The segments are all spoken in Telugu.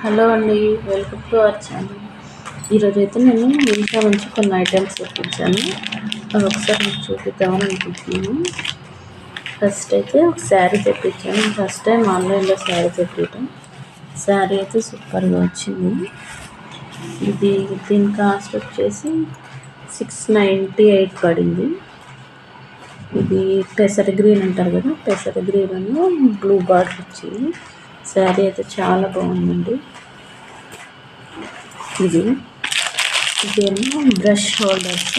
హలో అండి, వెల్కమ్ టు అవర్ ఛానల్. ఈరోజు అయితే నేను మీషో నుంచి కొన్ని ఐటమ్స్ తెప్పించాను. అవి ఒకసారి మీకు చూపిద్దామని అనుకుంటున్నాను. ఫస్ట్ అయితే ఒక శారీ తెప్పించాను. ఫస్ట్ టైం ఆన్లైన్లో శారీ తెప్పించడం. శారీ అయితే సూపర్గా వచ్చింది. దీని కాస్ట్ వచ్చేసి 698 పడింది. ఇది పెసర గ్రీన్ అంటారు కదా, పెసర గ్రీన్ బ్లూ బార్డర్ వచ్చింది. శారీ అయితే చాలా బాగుందండి. ఇదేమో బ్రష్ హోల్డర్స్.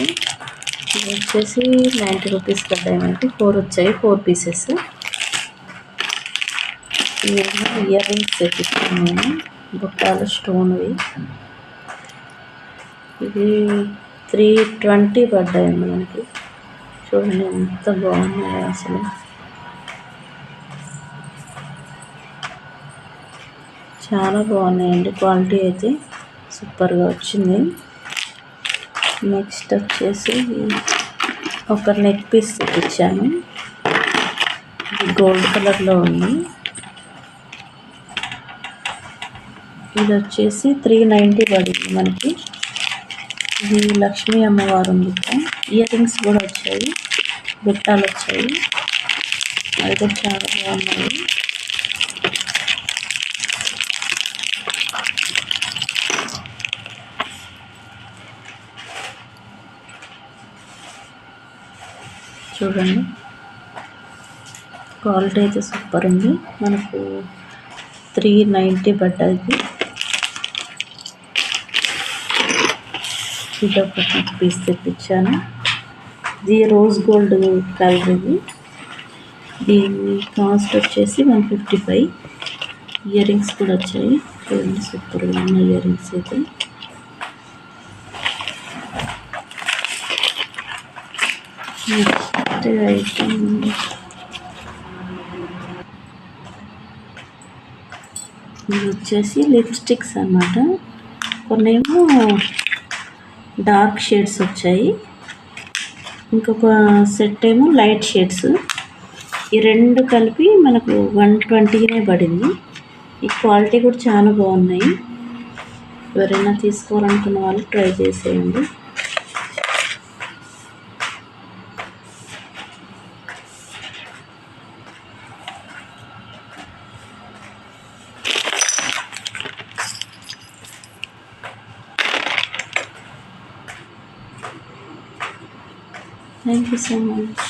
ఇది వచ్చేసి 90 రూపీస్ పడ్డాయంటే 4 వచ్చాయి, 4 పీసెస్. ఇవేమో ఇయర్ రింగ్స్ తెప్పించాను నేను, బుట్టాల స్టోన్వి. ఇది 320 పడ్డాయండి మనకి. చూడండి ఎంత బాగున్నాయో అసలు. చాలా బాగున్నాయండి, క్వాలిటీ అయితే సూపర్గా వచ్చింది. నెక్స్ట్ వచ్చేసి ఒక నెక్ పీస్ తెప్పించాను. ఇది గోల్డ్ కలర్లో ఉంది. ఇది వచ్చేసి 390 పడింది మనకి. ఇది లక్ష్మీ అమ్మవారు ఉంది. ఇయర్ రింగ్స్ కూడా వచ్చాయి, బుట్టాలు వచ్చాయి. అయితే చాలా బాగున్నాయి. చూడండి, క్వాలిటీ అయితే సూపర్ ఉంది. మనకు 390 పడ్డది. ఇది ఒక పీస్ తెప్పించాను. ఇది రోజ్ గోల్డ్ కలర్. దీని కాస్ట్ వచ్చేసి 155. ఇయర్ రింగ్స్ కూడా వచ్చాయి. చూడండి సూపర్గా ఉన్న ఇయర్ రింగ్స్ అయితే. నెక్స్ట్ ఐటమ్ ఇది వచ్చేసి లిప్స్టిక్స్ అన్నమాట. కొన్నేమో డార్క్ షేడ్స్ వచ్చాయి, ఇంకొక సెట్ ఏమో లైట్ షేడ్స్. ఈ రెండు కలిపి మనకు 120 పడింది. ఈ క్వాలిటీ కూడా చాలా బాగున్నాయి. ఎవరైనా తీసుకోవాలనుకున్న వాళ్ళు ట్రై చేసేయండి. Thank you so much.